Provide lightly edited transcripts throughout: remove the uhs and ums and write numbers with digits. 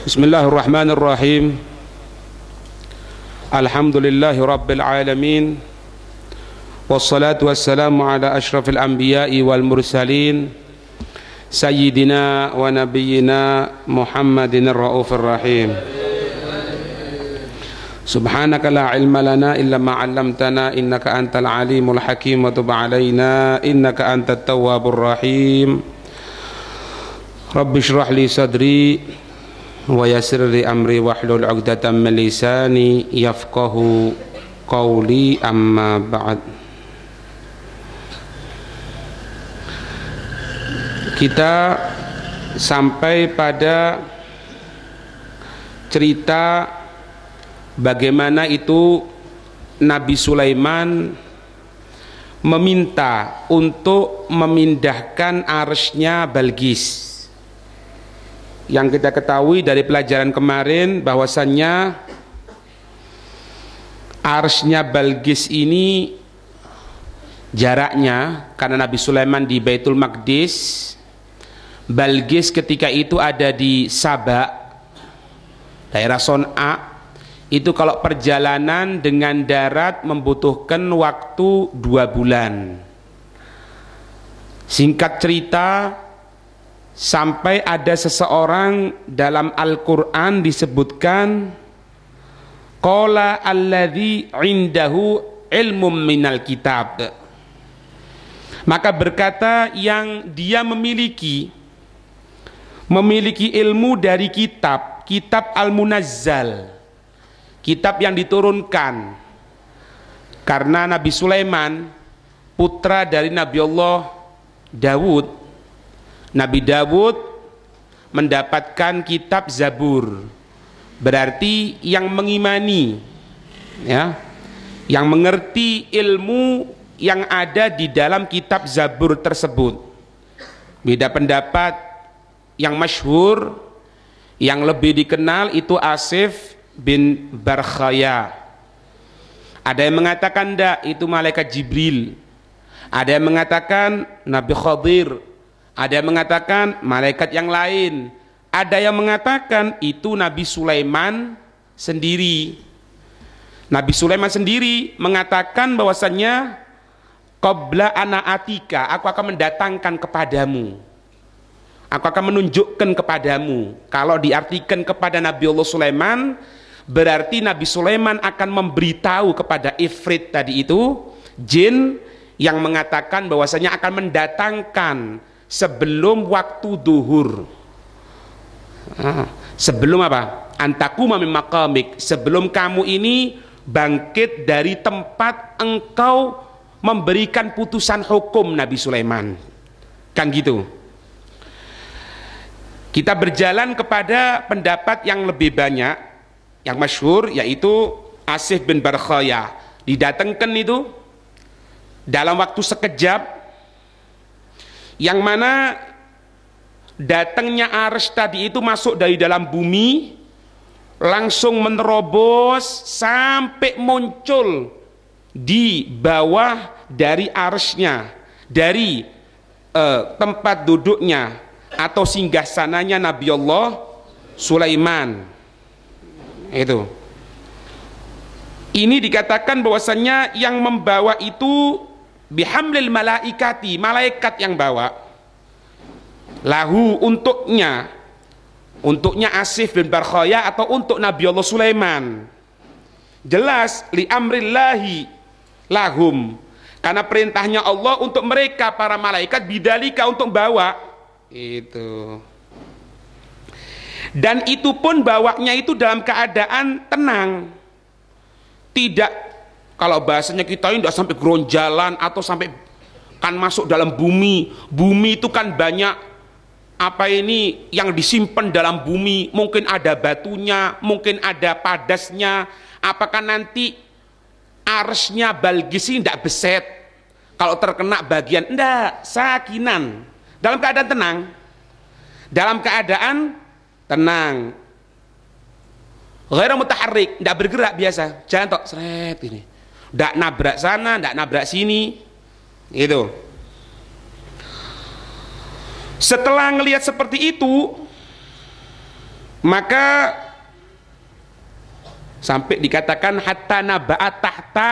Bismillahirrahmanirrahim. Alhamdulillahi rabbil alamin. Wassalatu wassalamu ala ashrafil anbiya'i wal mursalin Sayyidina wa nabiyyina Muhammadin ar-ra'ufir rahim. Subhanaka la ilma lana illa ma 'allamtana innaka antal alimul hakim wa tub 'alaina innaka antat tawwabur rahim. Rabbi shrah li sadri wa yassir li amri wahlul 'uqdatam min lisani yafqahu qawli, amma ba'd. Kita sampai pada cerita bagaimana itu Nabi Sulaiman meminta untuk memindahkan arsy-nya Balqis. Yang kita ketahui dari pelajaran kemarin bahwasannya arsy-nya Balqis ini jaraknya, karena Nabi Sulaiman di Baitul Maqdis, Balqis ketika itu ada di Sabak, daerah Son'a. Itu kalau perjalanan dengan darat membutuhkan waktu 2 bulan. Singkat cerita, sampai ada seseorang dalam Al-Quran disebutkan qala alladzi indahu ilmum minal kitab, maka berkata yang dia memiliki ilmu dari kitab Al-Munazzal, kitab yang diturunkan. Karena Nabi Sulaiman putra dari Nabi Allah Dawud, Nabi Dawud mendapatkan kitab Zabur, berarti yang mengimani, ya, yang mengerti ilmu yang ada di dalam kitab Zabur tersebut. Beda pendapat, yang masyhur, yang lebih dikenal itu Asif bin Barkhaya. Ada yang mengatakan enggak, itu malaikat Jibril. Ada yang mengatakan Nabi Khadir. Ada yang mengatakan malaikat yang lain. Ada yang mengatakan itu Nabi Sulaiman sendiri. Nabi Sulaiman sendiri mengatakan bahwasannya qabla ana atika, aku akan mendatangkan kepadamu, aku akan menunjukkan kepadamu. Kalau diartikan kepada Nabi Allah Sulaiman, berarti Nabi Sulaiman akan memberitahu kepada Ifrit tadi itu, jin, yang mengatakan bahwasanya akan mendatangkan sebelum waktu duhur. Sebelum apa? Antakuma min maqamik, sebelum kamu ini bangkit dari tempat engkau memberikan putusan hukum, Nabi Sulaiman. Kan gitu. Kita berjalan kepada pendapat yang lebih banyak, yang masyhur, yaitu Asif bin Barkhaya. Didatangkan itu dalam waktu sekejap, yang mana datangnya arsy tadi itu masuk dari dalam bumi, langsung menerobos sampai muncul di bawah dari arsy-nya, dari tempat duduknya atau singgasananya Nabi Allah Sulaiman. Itu. Ini dikatakan bahwasannya yang membawa itu bihamlil malaikati, malaikat yang bawa. Lahu, untuknya Asif bin Barkhaya atau untuk Nabi Allah Sulaiman. Jelas li amrillahi lahum, karena perintahnya Allah untuk mereka para malaikat, bidalika, untuk bawa itu. Dan itu pun bawanya itu dalam keadaan tenang, tidak, kalau bahasanya kita ini tidak sampai geronjalan atau sampai kan masuk dalam bumi. Bumi itu kan banyak apa ini yang disimpan dalam bumi, mungkin ada batunya, mungkin ada padasnya. Apakah nanti arsy-nya Balqis ini tidak beset kalau terkena bagian? Enggak, sakinan, dalam keadaan tenang, dalam keadaan tenang, ghairu mutaharrik, tidak bergerak biasa, jalan tok seret ini, tidak nabrak sana, tidak nabrak sini, itu. Setelah ngelihat seperti itu, Maka sampai dikatakan hatta naba'at tahta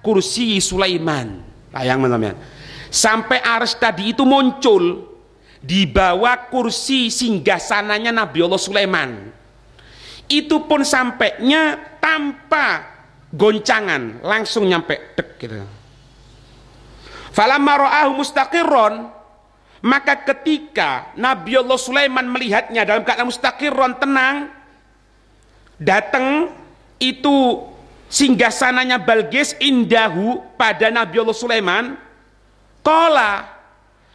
kursi Sulaiman. Bayangkan sampean. Sampai arsy tadi itu muncul di bawah kursi singgasananya Nabi Allah Sulaiman. Itu pun sampainya tanpa goncangan, langsung nyampe dek gitu. Falamma ra'ahu mustaqirron, maka ketika Nabi Allah Sulaiman melihatnya dalam keadaan mustaqirron, tenang, datang itu singgasananya Balqis indahu pada Nabi Allah Sulaiman. Qala,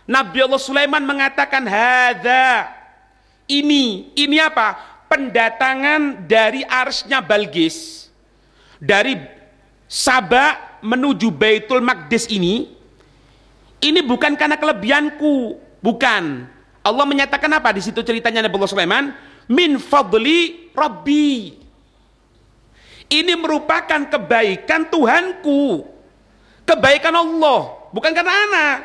Nabi Allah Sulaiman mengatakan, hadza, ini apa? Pendatangan dari arsy-nya Balqis dari Saba menuju Baitul Maqdis ini bukan karena kelebihanku, bukan. Allah menyatakan apa di situ ceritanya Nabi Allah Sulaiman? Min fadli Rabbi. Ini merupakan kebaikan Tuhanku, kebaikan Allah, bukan karena anak,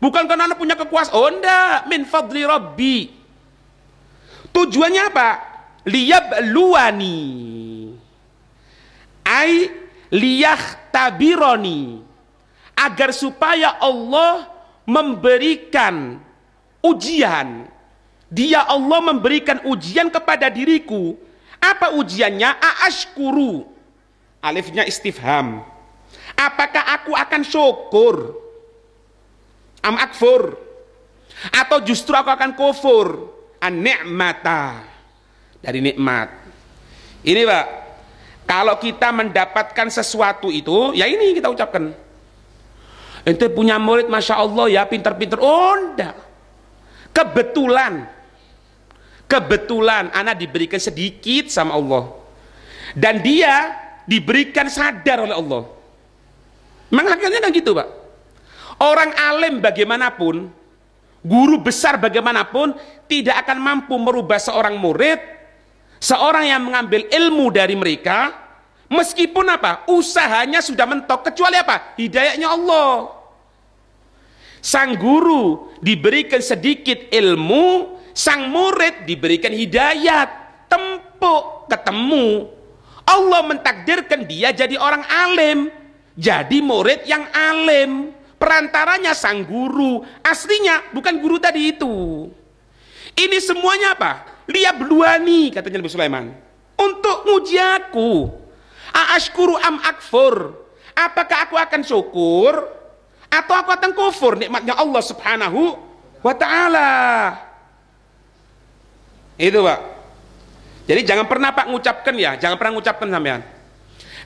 bukan karena anak punya kekuasaan. Oh enggak, min fadli Rabbi. Tujuannya apa? Liyabluwani, ai liyahtabironi, agar supaya Allah memberikan ujian. Dia Allah memberikan ujian kepada diriku. Apa ujiannya? Aashkuru, alifnya istifham. Apakah aku akan syukur? Am akfur? Atau justru aku akan kufur? An-ni'mata, dari nikmat. Ini Pak, kalau kita mendapatkan sesuatu itu, ya ini kita ucapkan. Ente punya murid Masya Allah ya, pinter-pinter. Oh enggak, kebetulan anak diberikan sedikit sama Allah, dan dia diberikan sadar oleh Allah. Memang hakikatnya kan gitu Pak. Orang alim bagaimanapun, guru besar bagaimanapun, tidak akan mampu merubah seorang murid, seorang yang mengambil ilmu dari mereka, meskipun apa? Usahanya sudah mentok, kecuali apa? Hidayahnya Allah. Sang guru diberikan sedikit ilmu, sang murid diberikan hidayat, tempuk, ketemu. Allah mentakdirkan dia jadi orang alim, jadi murid yang alim. Perantaranya sang guru, aslinya bukan guru tadi itu. Ini semuanya apa? Liyabluwani, katanya Nabi Sulaiman, untuk nguji aku. Aashkuru am akfur, apakah aku akan syukur atau aku akan kufur nikmatnya Allah Subhanahu wa ta'ala. Itu Pak. Jadi jangan pernah Pak ngucapkan ya, jangan pernah ngucapkan sampean.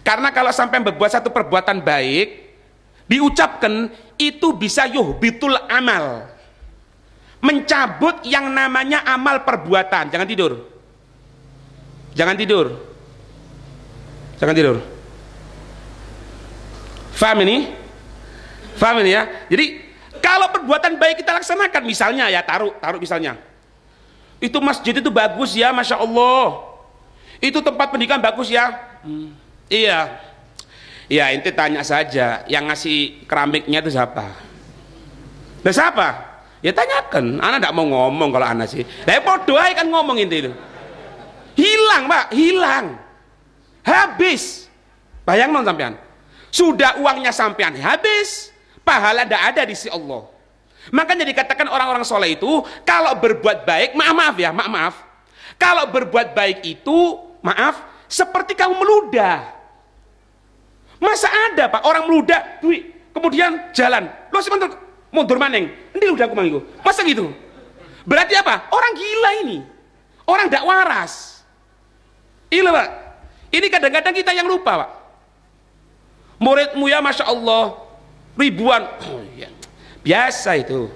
Karena kalau sampai berbuat satu perbuatan baik, diucapkan, itu bisa yuhbitul amal, mencabut yang namanya amal perbuatan. Jangan tidur, jangan tidur, jangan tidur. Faham ini? Faham ini ya? Jadi kalau perbuatan baik kita laksanakan, misalnya ya, taruh misalnya, itu masjid itu bagus ya, Masya Allah, itu tempat pendidikan bagus ya. Iya. Ya ente tanya saja, yang ngasih keramiknya itu siapa? Nah siapa? Ya tanyakan. Anak tidak mau ngomong kalau anak sih. Lah podo ae kan ngomong ente itu. Hilang Pak, hilang. Habis. Bayang non sampean. Sudah uangnya sampean habis, pahala tidak ada di sisi Allah. Makanya dikatakan orang-orang soleh itu kalau berbuat baik, maaf ya, maaf. Kalau berbuat baik itu, maaf, seperti kamu meludah. Masa ada Pak orang meludah duit kemudian jalan lo sebentar mundur maneng ini udah aku manggu, masa gitu? Berarti apa? Orang gila ini, orang tidak waras. Iya Pak, ini kadang-kadang kita yang lupa Pak. Muridmu ya Masya Allah ribuan, oh iya biasa itu.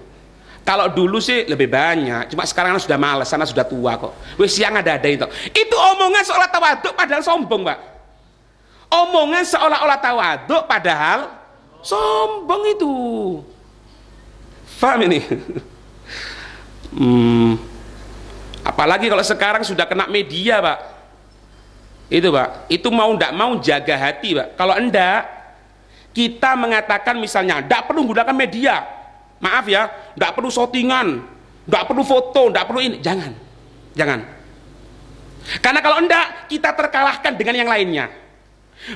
Kalau dulu sih lebih banyak, cuma sekarang sudah malas, sana sudah tua kok. Wis siang ada itu omongan seolah tawaduk padahal sombong Pak. Omongan seolah-olah tawaduk padahal sombong itu. Paham ini? Apalagi kalau sekarang sudah kena media Pak. Itu Pak, itu mau ndak mau jaga hati Pak. Kalau enggak, kita mengatakan misalnya ndak perlu menggunakan media, maaf ya, ndak perlu shootingan, ndak perlu foto, ndak perlu ini, jangan. Karena kalau enggak, kita terkalahkan dengan yang lainnya,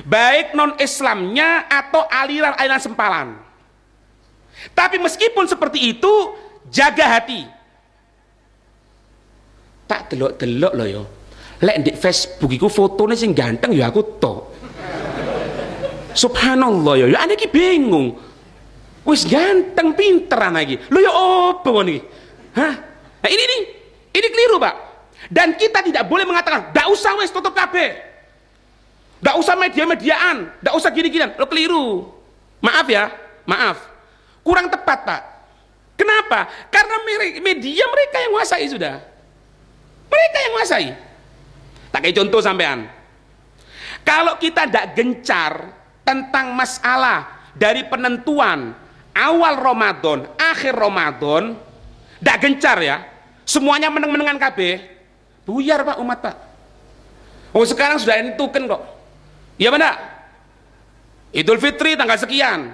baik non-Islamnya atau aliran-aliran sempalan. Tapi meskipun seperti itu, jaga hati. Tak delok-delok loh yo. Lek di Facebook iku fotone sing ganteng ya aku tok. Subhanallah yo, ane ki bingung. Wis ganteng pinter anak iki. Lho ya opo ngono iki? Hah? Nah ini keliru, Pak. Dan kita tidak boleh mengatakan, "Ndak usah wis tutup kabeh. Ndak usah media-mediaan, ndak usah gini-ginian." Lo keliru. Maaf ya, maaf. Kurang tepat, Pak. Kenapa? Karena media mereka yang menguasai sudah. Mereka yang menguasai. Tak kayak contoh sampean. Kalau kita tidak gencar tentang masalah dari penentuan awal Ramadan, akhir Ramadan, tidak gencar ya, semuanya meneng-menengan KB, buyar Pak umat Pak. Oh sekarang sudah entukan kok. Iya benar. Idul Fitri tanggal sekian.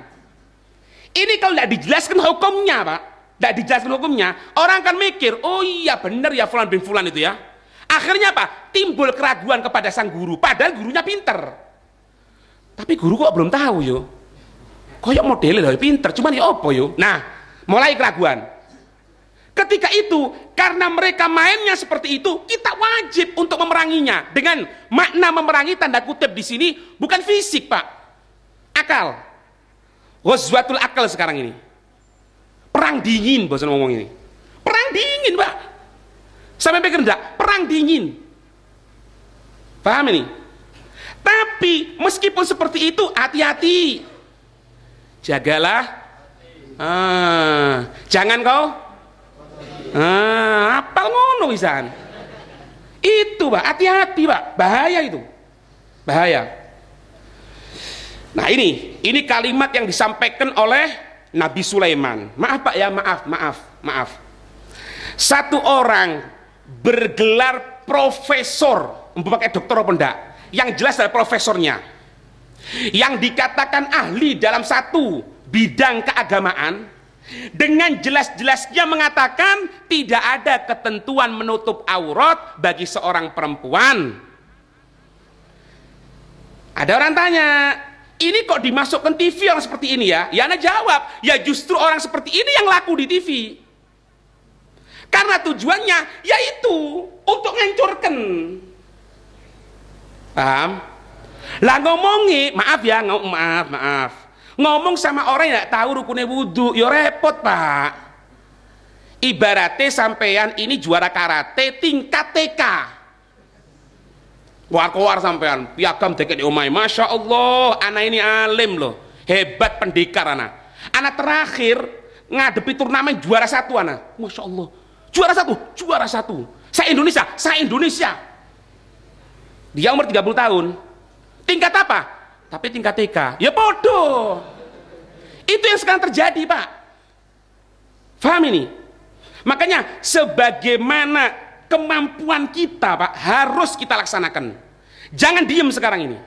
Ini kalau tidak dijelaskan hukumnya Pak, tidak dijelaskan hukumnya, orang akan mikir, oh iya benar ya Fulan bin Fulan itu ya. Akhirnya apa? Timbul keraguan kepada sang guru, padahal gurunya pinter. Tapi guru kok belum tahu yo. Koyok modelnya dari pinter, cuman ya apa yo. Nah, mulai keraguan. Ketika itu, karena mereka mainnya seperti itu, kita wajib untuk memeranginya. Dengan makna memerangi tanda kutip di sini bukan fisik, Pak. Akal. Ghazwatul akal sekarang ini. Perang dingin, bosan ngomong ini. Perang dingin, Pak. Sampai pikir enggak? Perang dingin. Paham ini? Tapi meskipun seperti itu, hati-hati. Jagalah. Jangan kau. Apal ngono wisan. Itu Pak, hati-hati Pak. Bahaya itu. Bahaya. Nah ini kalimat yang disampaikan oleh Nabi Sulaiman. Maaf Pak ya, maaf. Satu orang bergelar profesor, pakai dokter apa enggak, yang jelas adalah profesornya, yang dikatakan ahli dalam satu bidang keagamaan, dengan jelas-jelasnya mengatakan tidak ada ketentuan menutup aurat bagi seorang perempuan. Ada orang tanya, ini kok dimasukkan TV orang seperti ini ya? Ya Anda jawab, ya justru orang seperti ini yang laku di TV. Karena tujuannya yaitu untuk ngancurkan. Paham? Lah ngomongi, maaf ya, maaf. Ngomong sama orang yang tidak tahu rukunnya wudhu, ya repot Pak. Ibaratnya sampean ini juara karate tingkat TK. Keluar sampean, piagam deket di omai. Masya Allah, anak ini alim loh, hebat pendekar anak. Anak terakhir ngadepi turnamen juara satu anak. Masya Allah. Juara satu. Saya Indonesia. Dia umur 30 tahun. Tingkat apa? Tapi tingkat TK. Ya bodoh. Itu yang sekarang terjadi, Pak. Paham ini? Makanya sebagaimana kemampuan kita, Pak, harus kita laksanakan. Jangan diem sekarang ini.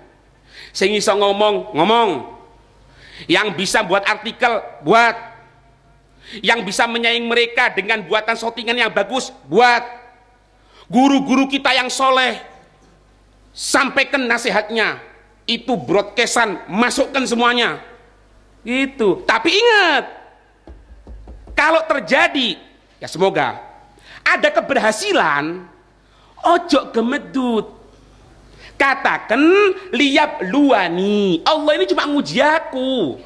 Saya bisa ngomong. Yang bisa buat artikel, buat. Yang bisa menyaing mereka dengan buatan shootingan yang bagus, buat. Guru-guru kita yang soleh, sampaikan nasihatnya, itu broadcastan, masukkan semuanya gitu. Tapi ingat, kalau terjadi, ya semoga ada keberhasilan, ojo gemedut, katakan liyab luani, Allah ini cuma nguji aku.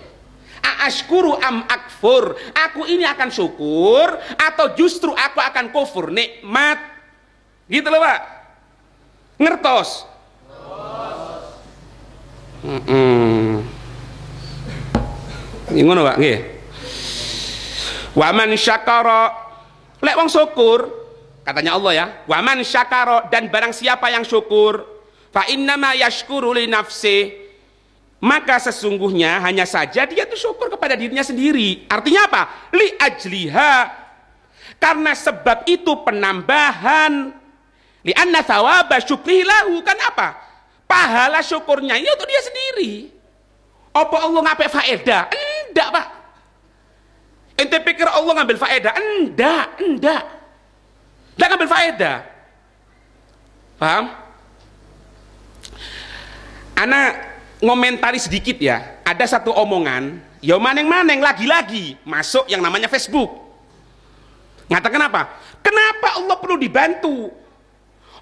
Ashkuru am akfur, aku ini akan syukur atau justru aku akan kufur, nikmat gitu loh Pak. Ngertos? Ngono Pak nggih. Wa man syakara, lek wong syukur, katanya Allah ya, wa man syakara, dan barang siapa yang syukur, fa innama yashkuru li nafsi, maka sesungguhnya hanya saja dia itu syukur kepada dirinya sendiri. Artinya apa? Li ajliha, karena sebab itu penambahan. Li anna thawaba syukrihi lahu, kan apa? Pahala syukurnya ini untuk dia sendiri. Apa Allah ngapek faedah? Enggak Pak. Ente pikir Allah ngambil faedah? Enggak ngambil faedah. Paham? Ana ngomentari sedikit ya. Ada satu omongan, ya maneng-maneng lagi-lagi masuk yang namanya Facebook. Ngatakan apa? Kenapa Allah perlu dibantu?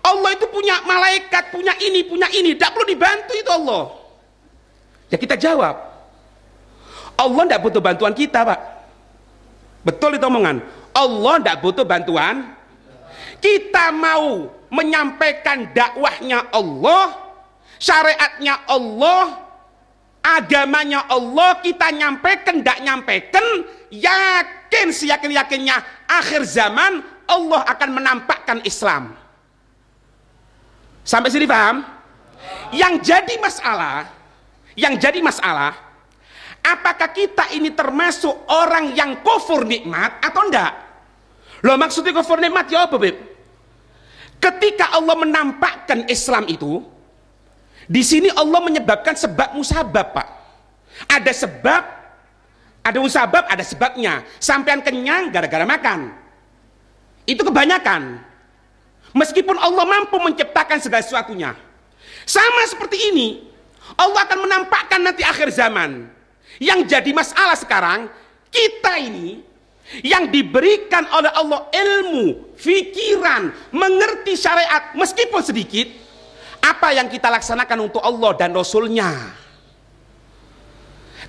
Allah itu punya malaikat, punya ini, tidak perlu dibantu itu Allah. Ya kita jawab, Allah tidak butuh bantuan kita, Pak. Betul itu omongan. Allah tidak butuh bantuan. Kita mau menyampaikan dakwahnya Allah, syariatnya Allah, agamanya Allah, kita nyampaikan, tidak nyampaikan, yakin seyakin-yakinnya akhir zaman Allah akan menampakkan Islam. Sampai sini paham? Yang jadi masalah, apakah kita ini termasuk orang yang kufur nikmat atau enggak? Loh, maksudnya kufur nikmat ya apa, Beb? Ketika Allah menampakkan Islam itu, di sini Allah menyebabkan sebab musabab, Pak. Ada sebab, ada musabab, ada sebabnya. Sampean kenyang gara-gara makan. Itu kebanyakan. Meskipun Allah mampu menciptakan segala sesuatunya. Sama seperti ini, Allah akan menampakkan nanti akhir zaman. Yang jadi masalah sekarang, kita ini yang diberikan oleh Allah ilmu, fikiran, mengerti syariat meskipun sedikit, apa yang kita laksanakan untuk Allah dan Rasulnya?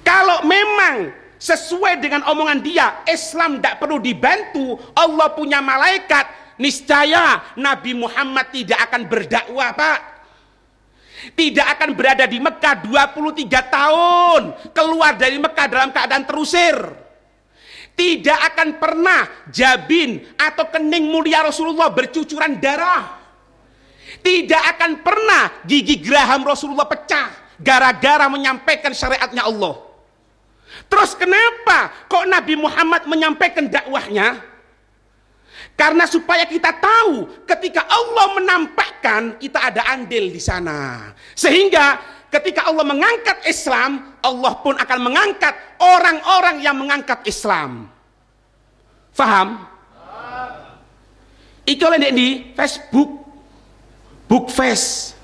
Kalau memang sesuai dengan omongan dia, Islam tidak perlu dibantu, Allah punya malaikat, niscaya Nabi Muhammad tidak akan berdakwah, Pak. Tidak akan berada di Mekah 23 tahun, keluar dari Mekah dalam keadaan terusir. Tidak akan pernah jabin atau kening mulia Rasulullah bercucuran darah. Tidak akan pernah gigi geraham Rasulullah pecah gara-gara menyampaikan syariatnya Allah. Terus kenapa kok Nabi Muhammad menyampaikan dakwahnya? Karena supaya kita tahu ketika Allah menampakkan, kita ada andil di sana. Sehingga ketika Allah mengangkat Islam, Allah pun akan mengangkat orang-orang yang mengangkat Islam. Faham? Iki oleh di Facebook, Bookface.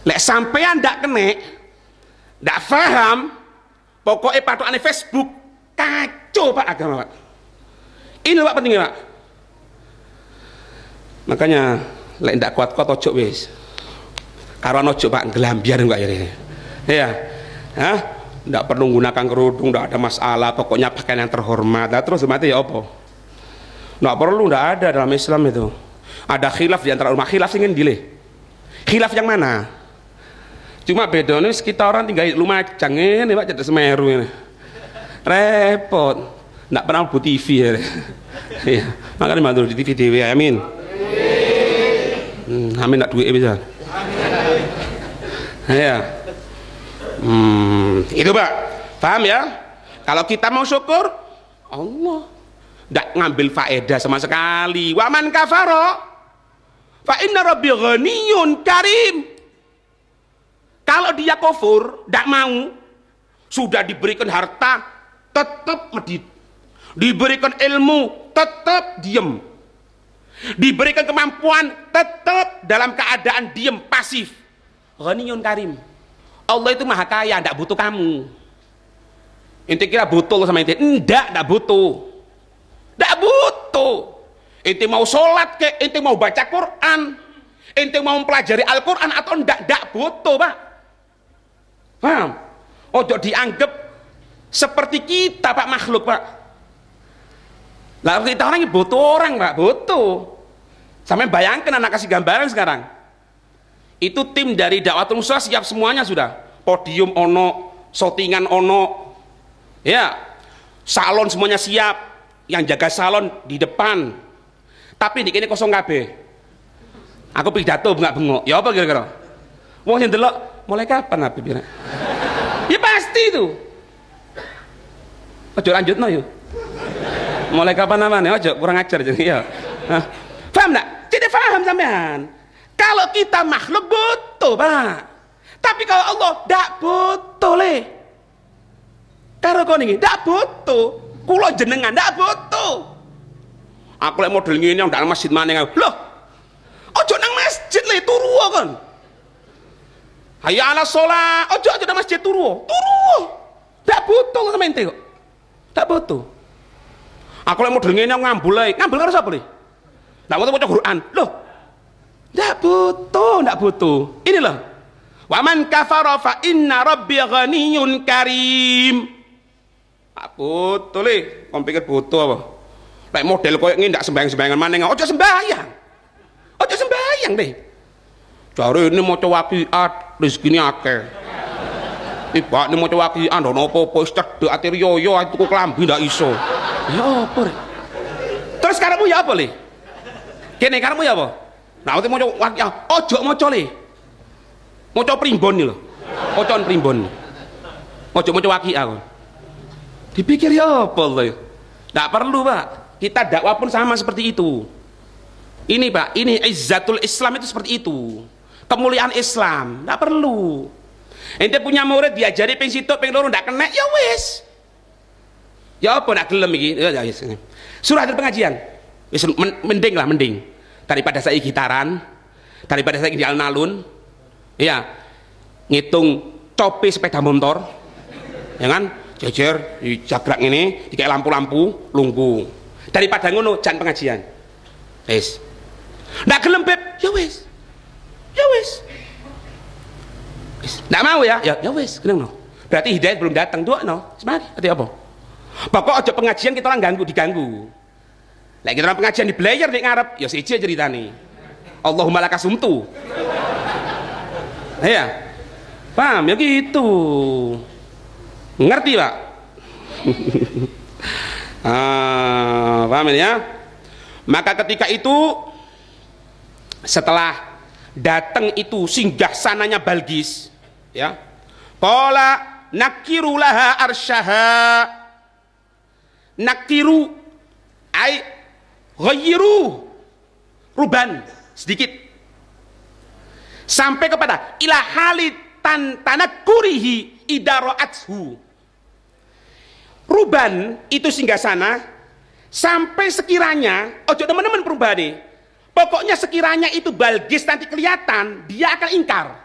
Lek sampean ndak kene, ndak paham, pokoknya patokane Facebook kacau, Pak, agama, Pak. Ini Pak pentingnya, Pak. Makanya lek ndak kuat-kuat ojo wis. Karo ojo, Pak, gelambiar enggak ya. Ya. Hah? Ndak perlu menggunakan kerudung, ndak ada masalah, pokoknya pakaian yang terhormat. Nah, terus mati ya apa? Ndak perlu, ndak ada dalam Islam itu. Ada khilaf di antara umat, khilaf sing ngendi? Khilaf yang mana? Cuma bedanya kita orang tinggal di Lumajang ini, Pak, jadi Semeru ini. Repot. Ndak pernah bu TV ya. Iya, makanya mantul di TV dewe, amin. Amin, nak duit bisa. Ya. Itu, Pak. Paham ya? Kalau kita mau syukur, Allah tidak ngambil faedah sama sekali. Wa man kafara fa inna rabbi ghaniyun karim. Kalau dia kufur, tidak mau, sudah diberikan harta, tetap medit. Diberikan ilmu, tetap diem. Diberikan kemampuan, tetap dalam keadaan diem, pasif. Ghaniyun karim. Allah itu maha kaya, tidak butuh kamu. Inti kira butuh sama inti? Tidak butuh. Tidak butuh. Inti mau sholat ke, inti mau baca Quran, inti mau mempelajari Al-Quran atau tidak butuh, Pak. Paham? Ojo dianggap seperti kita, Pak, makhluk, Pak. Lah kita orang ini butuh orang, Pak, butuh. Sampai bayangkan, anak kasih gambaran sekarang. Itu tim dari Dakwatul Nusrah siap semuanya sudah. Podium ono, shootingan ono, ya, salon semuanya siap. Yang jaga salon di depan. Tapi di kini kosong kabeh. Aku pidato bengak-bengok. Ya apa kira-kira? Wong yang delok, mulai kapan Habib? Ya pasti itu. Ojo lanjut no yuk. Mulai kapan namanya? Ojo kurang ajar jadi ya. Paham enggak? Jadi paham sampean. Kalau kita makhluk butuh, Pak. Tapi kalau Allah tidak butuh, Le. Karo kau ini tidak butuh. Kulo jenengan tidak butuh. Aku lek model ngene yang ndak masjid maneh. Loh. Ojo nang masjid. masjid le turu kan. Hayya ala sholat, ojo nang masjid turu. Ndak butuh sama ente kok. Ndak butuh. Aku lek model ngene ngambul ae. Ngambul karo sapa le? Ndak mau maca Quran. Loh. Ndak butuh. Ini loh. Wa man kafara fa inna rabbi ghaniyyun karim. Tak butuh le. Kon pikir butuh apa? Lek model koyo ngene ndak sembayang-sembayangan maneh. Ojo sembayang deh. Jare ini maca waqiat rezekine akeh. Tiba ini maca waqiat ndono apa-apa wis cedhek ati riyo tuku klambi ndak iso. Ya apa rek? Terus karepmu ya apa le? Kene karepmu ya apa? Nah, waktu maca waqiat, ojo maca le. Maca primbon iki lho. Ocon primbon. Ojo maca waqiat kon. Dipikir ya apa lho? Ndak perlu, Pak. Kita dakwah pun sama seperti itu. Ini Pak, ini izzatul Islam itu seperti itu. Kemuliaan Islam, ndak perlu. Ente punya murid diajari ping situk ping loro ndak kena, ya wis. Ya apa nak gelem iki? Ya wis. Surah pengajian. Wis mending daripada saya gitaran, daripada saya di alun-alun. Iya. Ngitung cope sepeda motor. Ya kan? Jejer dijagrak ngene, dikek lampu-lampu lungguh. Daripada ngono jan pengajian. Wis. Ndak gelem beb, ya wis. Ndak mau ya wis, kenapa? Berarti hidayah belum datang, doakno. Semari, ati apa? Pokok aja pengajian kita orang diganggu. Lek kita orang pengajian di belajar di ngarep, ya siji ceritane. Allahumma lakasumtu. Ya. Paham ya gitu. Ngerti, Pak? Paham ya? Maka ketika itu setelah datang itu singgah sananya Balqis, ya, qala nakiru laha arsyaha, nakiru ay ghayyiru, ruban sedikit sampai kepada ila halitan tanakurihi idaro'athu. Ruban itu singgah sana sampai sekiranya ojo teman-teman perubahan. Pokoknya sekiranya itu Balqis nanti kelihatan, dia akan ingkar.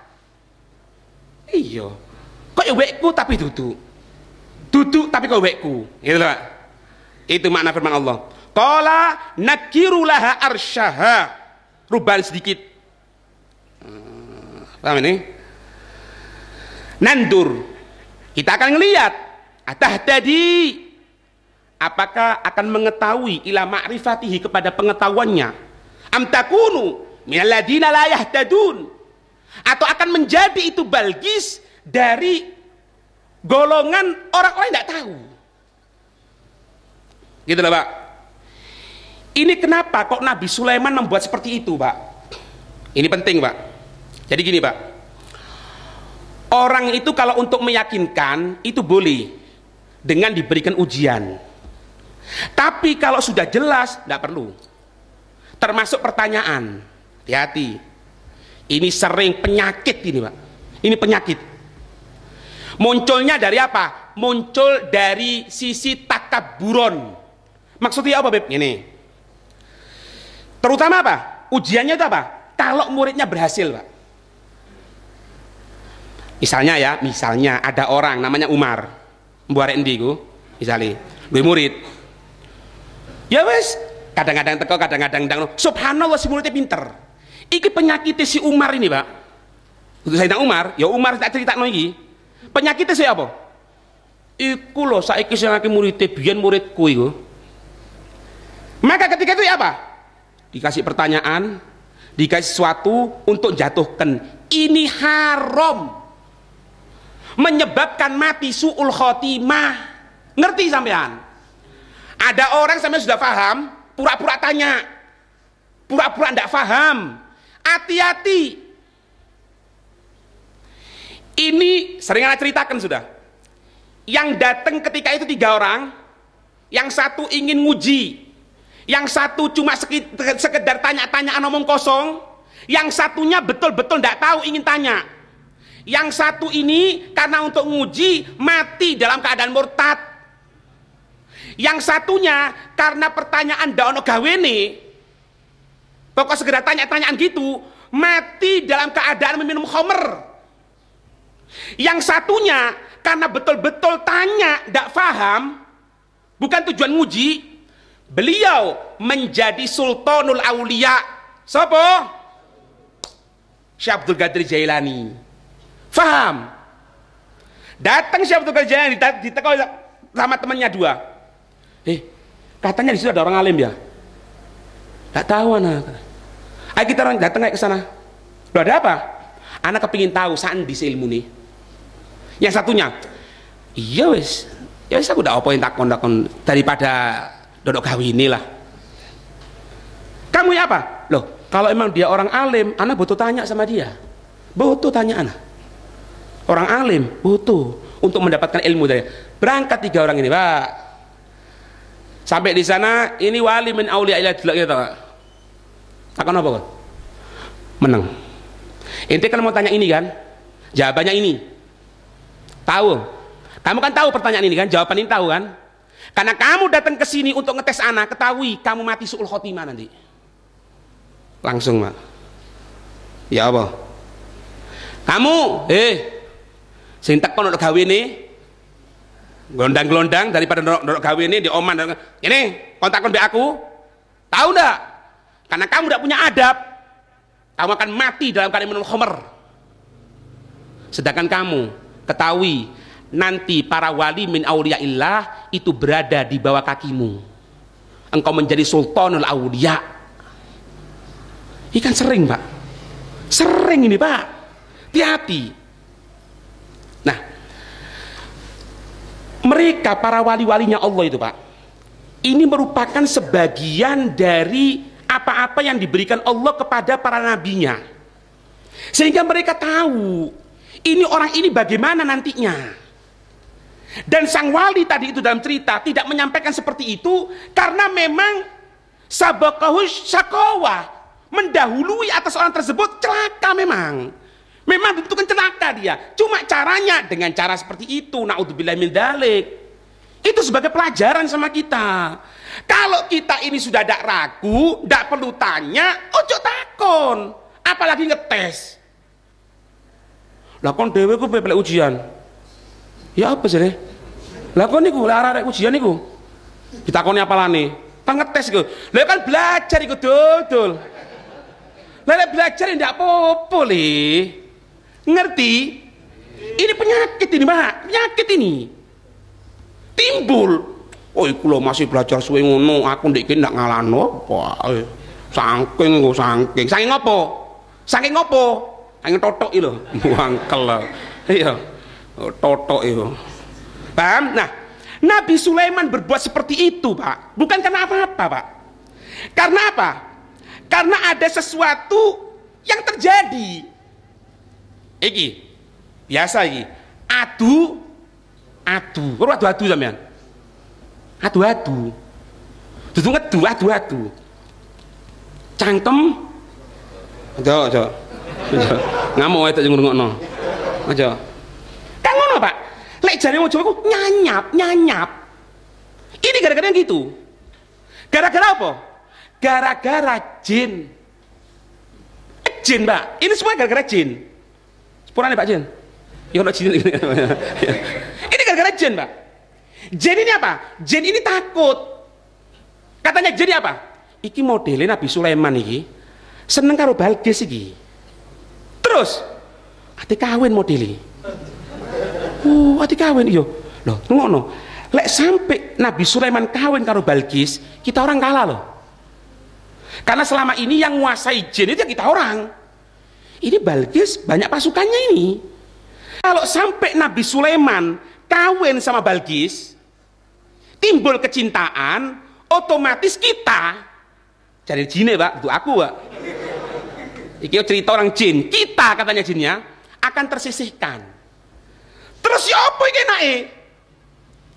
Iya. Kok wekku tapi duduk tapi kok wekku. Gitu loh. Itu makna firman Allah. Qala nakiru laha arsyaha. Ruban sedikit. Paham ini? Nandur. Kita akan ngelihat. Atahtadi. Apakah akan mengetahui ila ma'rifatihi kepada pengetahuannya? Am takunu minal ladina la yahtadun, atau akan menjadi itu Balqis dari golongan orang-orang yang tidak tahu. Gitu loh, Pak. Ini kenapa kok Nabi Sulaiman membuat seperti itu, Pak? Ini penting, Pak. Jadi gini, Pak. Orang itu kalau untuk meyakinkan itu boleh dengan diberikan ujian. Tapi kalau sudah jelas tidak perlu. Termasuk pertanyaan, hati-hati. Ini sering penyakit ini, Pak. Ini penyakit. Munculnya dari apa? Muncul dari sisi takaburon. Maksudnya apa, Beb? Ini. Terutama apa? Ujiannya itu apa? Kalau muridnya berhasil, Pak. Misalnya ada orang namanya Umar. Mbuarek endi ku? Misalnya, duwe murid. Ya wes, kadang-kadang teko, kadang-kadang ndang. Subhanallah si muridnya pinter. Iki penyakitnya si Umar ini, Pak. Untuk Sayyidina Umar, ya Umar tak critakno iki. Penyakitnya si apa? Iku lho saiki sing akeh muridé biyen muridku iku. Maka ketika itu ya apa? Dikasih pertanyaan, dikasih sesuatu untuk jatuhkan. Ini haram. Menyebabkan mati su'ul khotimah. Ngerti sampean? Ada orang sampean sudah paham, pura-pura tanya. Pura-pura ndak paham. Hati-hati. Ini sering anak ceritakan sudah. Yang datang ketika itu 3 orang, yang satu ingin nguji, yang satu cuma sekedar tanya-tanyaan omong kosong, yang satunya betul-betul tidak tahu ingin tanya, yang satu ini karena untuk nguji mati dalam keadaan murtad, yang satunya karena pertanyaan ndak ono gawene Pokok segera tanya-tanyaan gitu, mati dalam keadaan meminum khamr. Yang satunya karena betul-betul tanya, tidak paham, bukan tujuan nguji, beliau menjadi sultanul aulia. Siapa? Syekh Abdul Qadir Jailani. Faham? Datang Syekh Abdul Qadir Jailani ditekoi sama temannya dua. Katanya di situ ada orang alim ya? Tak tahu anak. Ayo kita orang datang ke sana. Loh, ada apa? Anak kepingin tahu sandi ilmu nih. Yang satunya, iya wes, ya wes aku udah opoin takon daripada dodok gawi inilah. Kamu ya apa? Loh, kalau emang dia orang alim, anak butuh tanya sama dia. Butuh tanya anak. Orang alim butuh untuk mendapatkan ilmu dari. Berangkat 3 orang ini, Pak. Sampai di sana, ini wali min auliya ila gitu. Takon apa kan? Menang. Inti kan mau tanya ini kan? Jawabannya ini. Tahu? Kamu kan tahu pertanyaan ini kan? Jawaban ini tahu kan? Karena kamu datang ke sini untuk ngetes anak, ketahui kamu mati su'ul khotimah nanti. Langsung, Mak. Ya apa? Kamu, sing tekon untuk gawe ini, gelondang-gelondang daripada ndok gawe ini di oman. Ini kontakon be aku. Tahu ndak? Karena kamu tidak punya adab, kamu akan mati dalam keadaan minum khamr. Sedangkan kamu ketahui nanti para wali min auliyaillah itu berada di bawah kakimu. Engkau menjadi sultanul auliya. Ikan sering, Pak. Sering ini, Pak. Hati-hati. Nah, mereka para wali-walinya Allah itu, Pak, ini merupakan sebagian dari apa-apa yang diberikan Allah kepada para nabinya, sehingga mereka tahu ini orang ini bagaimana nantinya. Dan sang wali tadi itu dalam cerita tidak menyampaikan seperti itu karena memang sabaqahus syaqawah, mendahului atas orang tersebut celaka. Memang ditentukan celaka dia, cuma caranya dengan cara seperti itu. Naudzubillahi min dzalik. Itu sebagai pelajaran sama kita. Kalau kita ini sudah tidak ragu, tidak perlu tanya, ojo takon, apalagi ngetes. Lah kon dhewe ku pelek ujian. Ya apa sih? Lah kon niku arek ujian niku. Ditakoni apalane? Kan ngetes iku. Lah kan belajar iku dodol. Lah belajar ndak apa-apa le. Ngerti? Ini penyakit ini, Pak. Penyakit ini. Timbul. Oh, iku lho masih belajar suwe ngono, aku ndek iki ndak ngalano apa. Saking apa? Saking apa? Saking totok iki lho, wangkel. Iya. Totok itu. Paham? Nah, Nabi Sulaiman berbuat seperti itu, Pak. Bukan karena apa-apa, Pak. Karena apa? Karena ada sesuatu yang terjadi. Iki biasa iki. Adu sampean. Adu. Dudu ngedu. Cangkem. Aja. Ngamuk wae tak ngrungokno. Aja. Kan ngono, Pak. Lek jare wong Jawa ku nyanyap. Ini gara-gara gitu. Gara-gara apa? Gara-gara jin. Jin, Pak. Ini semua gara-gara jin. Sepurane, Pak, jin. Ya ono jin. Ini gara-gara jin, Pak. Jin ini apa? Jin ini takut. Katanya jin apa? Iki modelnya Nabi Sulaiman iki seneng karo Balkis iki. Terus ati kawin modeli. Ati kawin iya. Loh, ngono. Lek sampai Nabi Sulaiman kawin karo Balkis, kita orang kalah loh. Karena selama ini yang menguasai jin itu ya kita orang. Ini Balkis banyak pasukannya ini. Kalau sampai Nabi Sulaiman kawin sama Balkis, timbul kecintaan, otomatis kita jadi jinnya, Pak, itu aku, Pak. Iki cerita orang jin, kita katanya jinnya akan tersisihkan. Terus ya apa iki enake?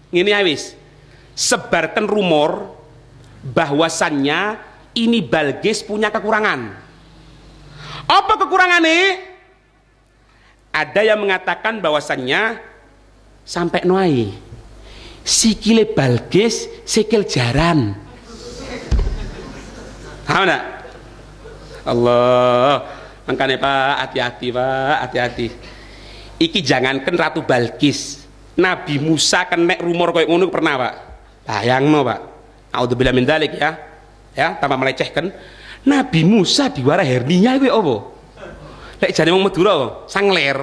Ngene ya wis. Sebarkan rumor bahwasannya ini Balkis punya kekurangan. Apa kekurangannya? Ada yang mengatakan bahwasannya sampai noai sikile Balkis sikil jaran. Tahu enggak? Allah. Makanya Pak, hati-hati Pak, hati-hati. Iki jangankan Ratu Balkis, Nabi Musa kena rumor kayak ngono pernah Pak. Bayangno Pak. A'udzubillah min dzalik ya. Ya, tanpa melecehkan. Nabi Musa diwara hernia kuwi apa? Lek jane wong Madura apa? Sangler.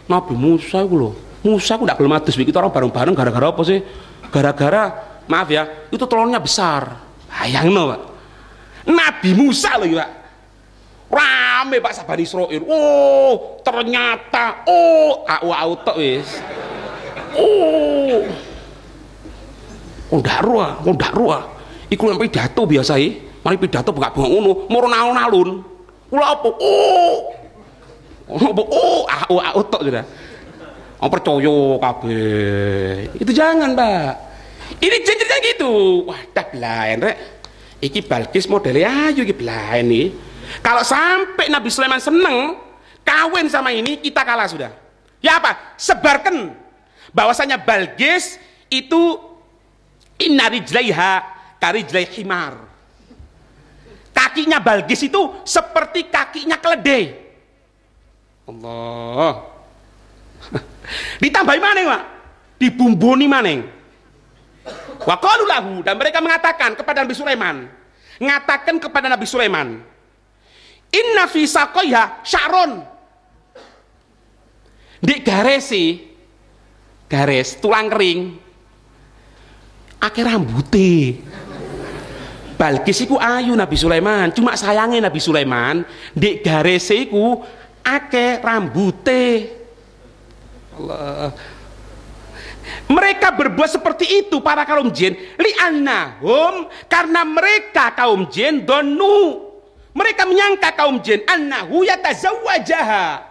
Nabi Musa iku lho. Musa aku ndak gelem adus iki orang bareng-bareng gara-gara apa sih? Gara-gara maaf ya, itu telurnya besar. Bayangno Pak. Nabi Musa loh Pak. Rame Pak Sabani Israil. Oh, ternyata au tok wis. Ndak ruah. Iku yang pidato biasa mari pidato buka bengok ngono, moro alun-alun. Kula apa? Au tok sudah. Percaya kabeh. Itu jangan, Pak. Ini cerita gitu. Wadah belain rek. Iki Balkis modelnya ayo iki belain nih. Kalau sampai Nabi Sulaiman seneng kawin sama ini, kita kalah sudah. Ya apa? Sebarkan bahwasanya Balkis itu inna rijlaiha karijlai himar. Kakinya Balkis itu seperti kakinya keledai. Allah. Ditambahi maneng Pak, dibumbuni maneng. Wa qalu lahu, dan mereka mengatakan kepada Nabi Sulaiman, inna fi saqaiha sya'ron. Di garis tulang kering akeh rambuté. Balkis iku ayu Nabi Sulaiman, cuma sayangnya Nabi Sulaiman di garis iku akeh rambuté. Allah. Mereka berbuat seperti itu para kaum jin li'annahum, karena mereka kaum jin donu, mereka menyangka kaum jin annahu yatazawwajaha,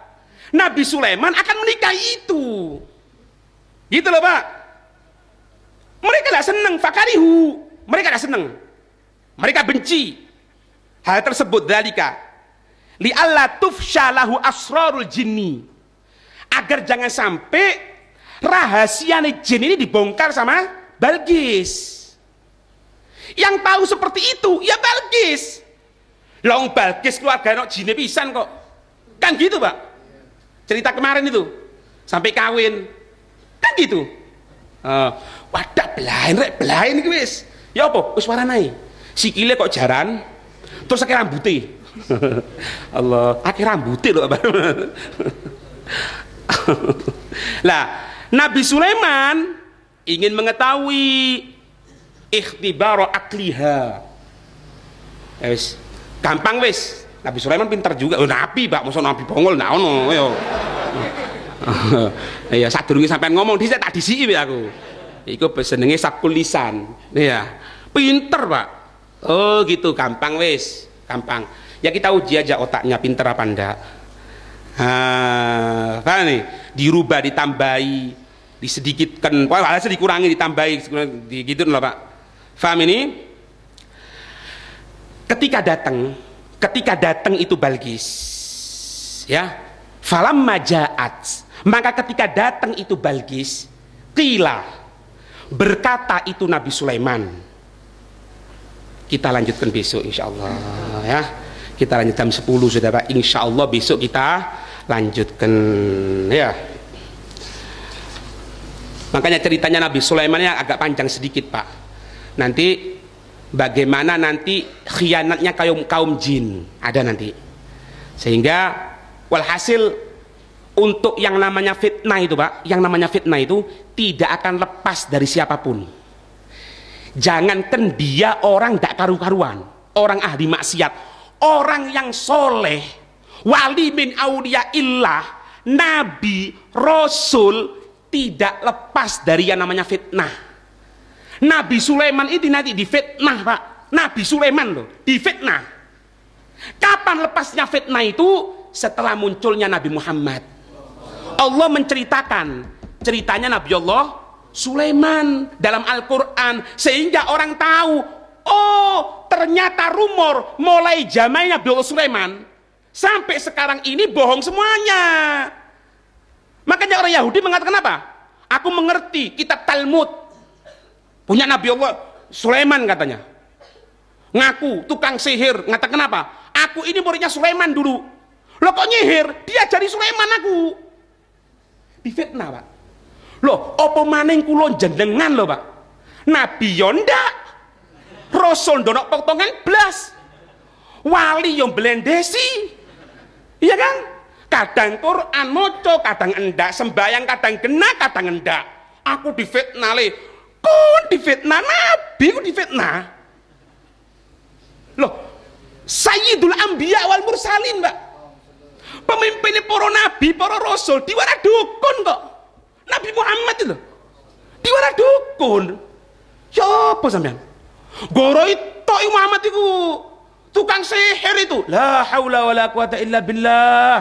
Nabi Sulaiman akan menikahi itu. Gitu loh Pak. Mereka tidak senang, fakarihu, mereka tidak senang, mereka benci hal tersebut. Dzalika li'alla tufsha lahu asrarul jinni, agar jangan sampai rahasia jin ini dibongkar sama Balkis. Yang tahu seperti itu ya Balkis. Long Balkis keluarga nok jin pisan kok. Kan gitu Pak. Cerita kemarin itu sampai kawin. Kan gitu. Wadah belain iki wis. Ya apa? Wis waranae. Sikile kok jaran. Terus akeh rambute. Allah, akeh rambute lho Pak. Lah, Nabi Sulaiman ingin mengetahui ikhtibar akliha. Wis, gampang wis. Nabi Sulaiman pintar juga. Nabi, Pak, mosok nabi bongol ndak ono ya. Ya sadurunge sampean ngomong dhisik tak disiki aku. Iku jenenge sabkul lisan. Ya, pinter, Pak. Oh, gitu, gampang wis, gampang. Ya kita uji aja otaknya pinter apa ndak. Kan nih, dirubah, ditambahi, disedikitkan, hasil dikurangi, ditambahi, gitu loh Pak. Faham ini? Ketika datang itu Balkis, ya, falam majaat, maka ketika datang itu Balkis, qila, berkata itu Nabi Sulaiman. Kita lanjutkan besok insyaallah ya. Kita lanjut jam 10 sudah Pak. Insyaallah besok kita lanjutkan ya. Makanya ceritanya Nabi Sulaiman ya agak panjang sedikit Pak. Nanti bagaimana nanti khianatnya kaum jin ada nanti. Sehingga walhasil untuk yang namanya fitnah itu Pak, yang namanya fitnah itu tidak akan lepas dari siapapun. Jangankan dia orang tidak karu-karuan, orang ahli maksiat, orang yang soleh, wali min aulia illah, nabi, rasul, tidak lepas dari yang namanya fitnah. Nabi Sulaiman itu nanti difitnah Pak. Nabi Sulaiman loh difitnah. Kapan lepasnya fitnah itu? Setelah munculnya Nabi Muhammad. Allah menceritakan ceritanya Nabi Allah Sulaiman dalam Al-Quran, sehingga orang tahu, oh ternyata rumor mulai zamannya Nabi Allah Sulaiman sampai sekarang ini bohong semuanya. Makanya orang Yahudi mengatakan apa? Aku mengerti kitab Talmud punya Nabi Allah Sulaiman katanya. ngaku tukang sihir, ngatakan apa? Aku ini muridnya Sulaiman dulu. Loh kok nyihir? Dia jadi Sulaiman aku. Difitnah, Pak. Loh, apa maning kula jenengan lho, Pak? Nabi yo ndak. Rasul ndonok potongan blas. Wali yo blendesi. Iya kan? Kadang Quran maca, kadang endak, sembayang kadang kena, kadang endak. Aku difitnah le. Kon difitnah Nabi, ku difitnah. Loh, Sayyidul Anbiya wal Mursalin, Mbak. Pemimpinnya para nabi, para rasul diwara dukun kok. Nabi Muhammad itu diwara dukun. Ya apa sampean? Goro itu Muhammad itu tukang sihir itu. La haula wala quwata illa billah.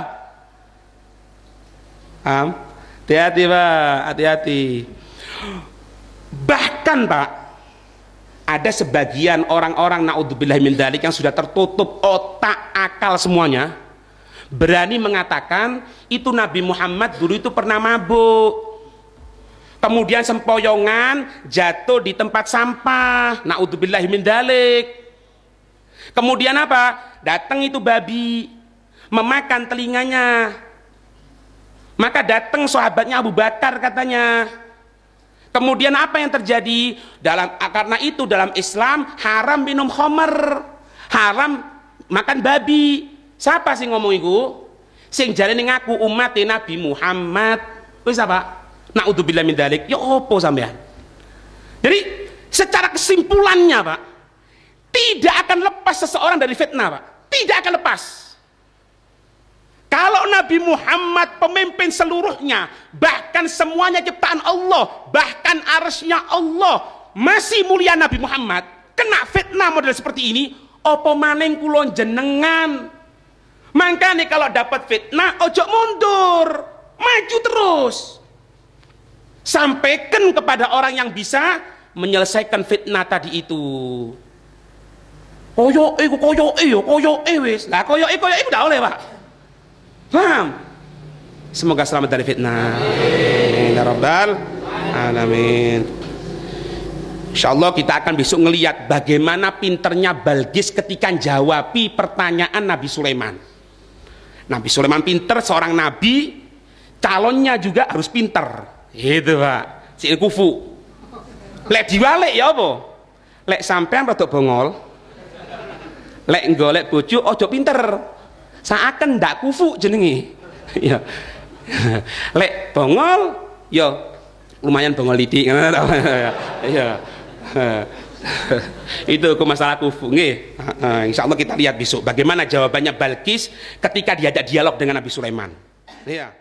Hati-hati, Pak, hati-hati. Bahkan, Pak, ada sebagian orang-orang naudzubillah min dzalik yang sudah tertutup otak akal semuanya, berani mengatakan itu Nabi Muhammad dulu itu pernah mabuk, kemudian sempoyongan jatuh di tempat sampah, naudzubillah min dzalik. Kemudian apa? Datang itu babi memakan telinganya. Maka datang sahabatnya Abu Bakar katanya. Kemudian apa yang terjadi? Karena itu dalam Islam haram minum khamr, haram makan babi. Siapa sih ngomong itu? Sing jarene ngaku umat Nabi Muhammad. Wis apa? Naudzubillah min dzalik. Ya opo sampean? Jadi secara kesimpulannya, Pak, tidak akan lepas seseorang dari fitnah, Pak. Tidak akan lepas. Kalau Nabi Muhammad pemimpin seluruhnya, bahkan semuanya ciptaan Allah, bahkan arsy-Nya Allah, masih mulia Nabi Muhammad, kena fitnah model seperti ini, apa maning kula jenengan? Makanya kalau dapat fitnah, ojo mundur, maju terus. Sampaikan kepada orang yang bisa menyelesaikan fitnah tadi itu. Koyoke wis. Lah koyoke udah oleh, Pak. Paham? Semoga selamat dari fitnah. Amin ya rabbal alamin. Insyaallah kita akan besok ngelihat bagaimana pinternya Balqis ketika jawabi pertanyaan Nabi Sulaiman. Nabi Sulaiman pinter, seorang nabi, calonnya juga harus pinter. Gitu, Pak. Si kufu. Lek diwalik ya apa? Lek sampean rada bongol. Lek golek bojo ojo pinter. Seakan ndak kufu jenenge. Ya. Lek bongol ya lumayan bongol didik. Ya. Itu masalah kufu nggih. Insyaallah kita lihat besok bagaimana jawabannya Balqis ketika diajak dialog dengan Nabi Sulaiman. Iya.